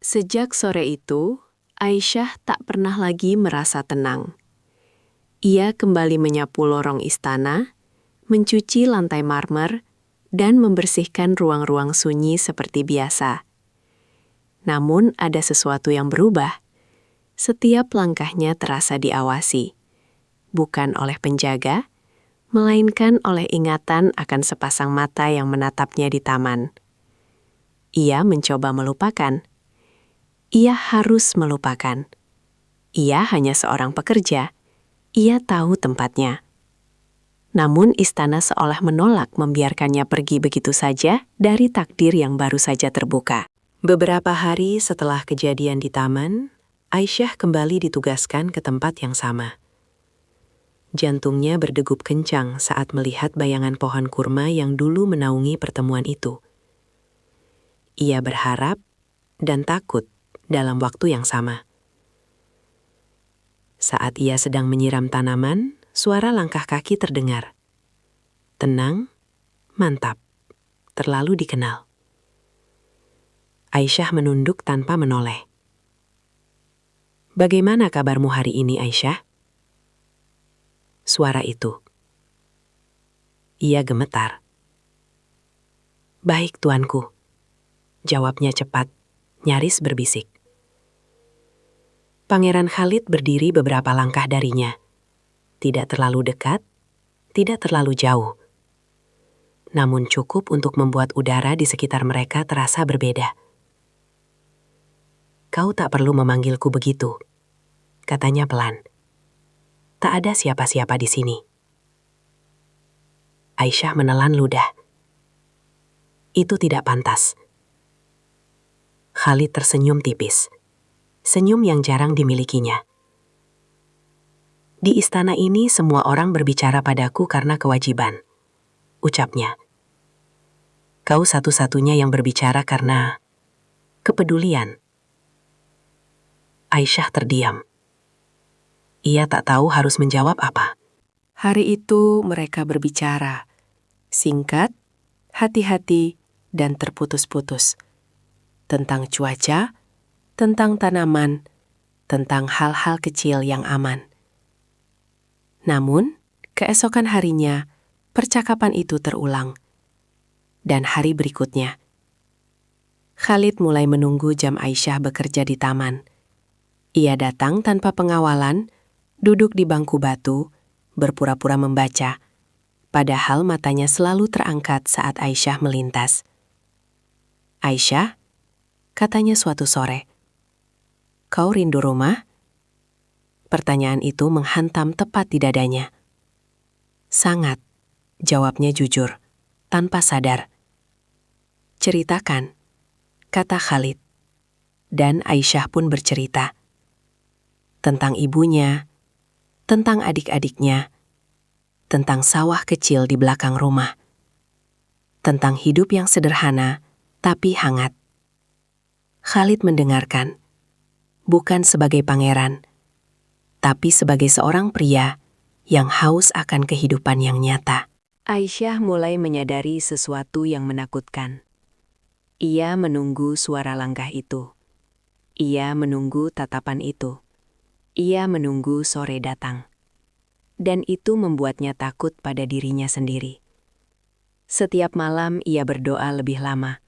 Sejak sore itu, Aisyah tak pernah lagi merasa tenang. Ia kembali menyapu lorong istana, mencuci lantai marmer, dan membersihkan ruang-ruang sunyi seperti biasa. Namun ada sesuatu yang berubah. Setiap langkahnya terasa diawasi, bukan oleh penjaga, melainkan oleh ingatan akan sepasang mata yang menatapnya di taman. Ia mencoba melupakan. Ia harus melupakan. Ia hanya seorang pekerja. Ia tahu tempatnya. Namun istana seolah menolak membiarkannya pergi begitu saja dari takdir yang baru saja terbuka. Beberapa hari setelah kejadian di taman, Aisyah kembali ditugaskan ke tempat yang sama. Jantungnya berdegup kencang saat melihat bayangan pohon kurma yang dulu menaungi pertemuan itu. Ia berharap dan takut dalam waktu yang sama. Saat ia sedang menyiram tanaman, suara langkah kaki terdengar. Tenang, mantap, terlalu dikenal. Aisyah menunduk tanpa menoleh. "Bagaimana kabarmu hari ini, Aisyah?" Suara itu. Ia gemetar. "Baik, tuanku," jawabnya cepat, nyaris berbisik. Pangeran Khalid berdiri beberapa langkah darinya. Tidak terlalu dekat, tidak terlalu jauh. Namun cukup untuk membuat udara di sekitar mereka terasa berbeda. "Kau tak perlu memanggilku begitu," katanya pelan. "Tak ada siapa-siapa di sini." Aisyah menelan ludah. Itu tidak pantas. Khalid tersenyum tipis. Senyum yang jarang dimilikinya. "Di istana ini semua orang berbicara padaku karena kewajiban," ucapnya. "Kau satu-satunya yang berbicara karena kepedulian." Aisyah terdiam. Ia tak tahu harus menjawab apa. Hari itu mereka berbicara. Singkat, hati-hati, dan terputus-putus. Tentang cuaca, tentang tanaman, tentang hal-hal kecil yang aman. Namun, keesokan harinya, percakapan itu terulang. Dan hari berikutnya, Khalid mulai menunggu jam Aisyah bekerja di taman. Ia datang tanpa pengawalan, duduk di bangku batu, berpura-pura membaca, padahal matanya selalu terangkat saat Aisyah melintas. "Aisyah," katanya suatu sore, "kau rindu rumah?" Pertanyaan itu menghantam tepat di dadanya. "Sangat," jawabnya jujur, tanpa sadar. "Ceritakan," kata Khalid. Dan Aisyah pun bercerita. Tentang ibunya, tentang adik-adiknya, tentang sawah kecil di belakang rumah, tentang hidup yang sederhana tapi hangat. Khalid mendengarkan, bukan sebagai pangeran, tapi sebagai seorang pria yang haus akan kehidupan yang nyata. Aisyah mulai menyadari sesuatu yang menakutkan. Ia menunggu suara langkah itu. Ia menunggu tatapan itu. Ia menunggu sore datang. Dan itu membuatnya takut pada dirinya sendiri. Setiap malam ia berdoa lebih lama,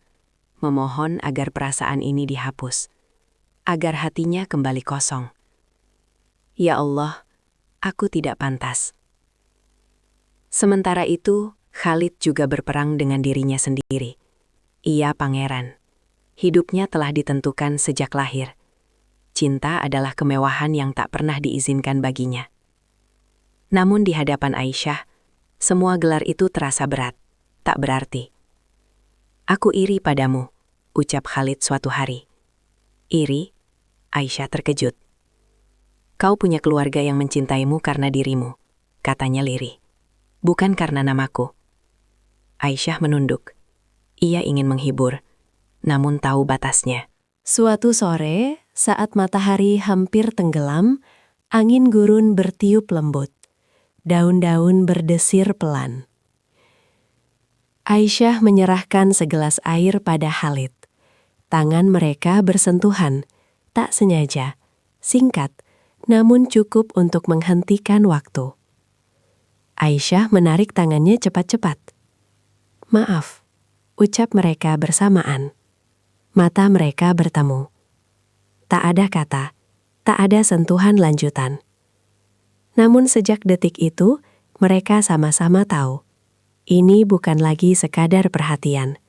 memohon agar perasaan ini dihapus, agar hatinya kembali kosong. "Ya Allah, aku tidak pantas." Sementara itu, Khalid juga berperang dengan dirinya sendiri. Ia pangeran. Hidupnya telah ditentukan sejak lahir. Cinta adalah kemewahan yang tak pernah diizinkan baginya. Namun di hadapan Aisyah, semua gelar itu terasa berat, tak berarti. "Aku iri padamu," ucap Khalid suatu hari. "Iri?" Aisyah terkejut. "Kau punya keluarga yang mencintaimu karena dirimu," katanya lirih. "Bukan karena namaku." Aisyah menunduk. Ia ingin menghibur, namun tahu batasnya. Suatu sore, saat matahari hampir tenggelam, angin gurun bertiup lembut. Daun-daun berdesir pelan. Aisyah menyerahkan segelas air pada Khalid. Tangan mereka bersentuhan, tak sengaja, singkat, namun cukup untuk menghentikan waktu. Aisyah menarik tangannya cepat-cepat. "Maaf," ucap mereka bersamaan. Mata mereka bertemu. Tak ada kata, tak ada sentuhan lanjutan. Namun sejak detik itu, mereka sama-sama tahu, ini bukan lagi sekadar perhatian.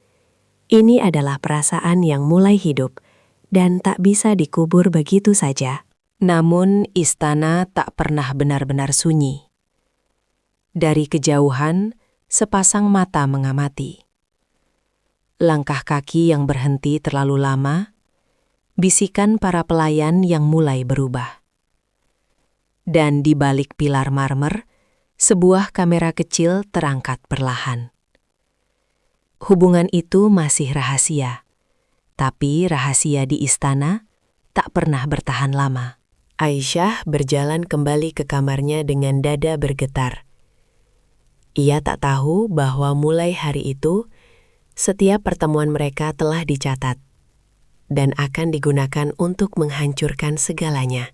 Ini adalah perasaan yang mulai hidup dan tak bisa dikubur begitu saja. Namun istana tak pernah benar-benar sunyi. Dari kejauhan, sepasang mata mengamati. Langkah kaki yang berhenti terlalu lama, bisikan para pelayan yang mulai berubah. Dan di balik pilar marmer, sebuah kamera kecil terangkat perlahan. Hubungan itu masih rahasia, tapi rahasia di istana tak pernah bertahan lama. Aisyah berjalan kembali ke kamarnya dengan dada bergetar. Ia tak tahu bahwa mulai hari itu, setiap pertemuan mereka telah dicatat dan akan digunakan untuk menghancurkan segalanya.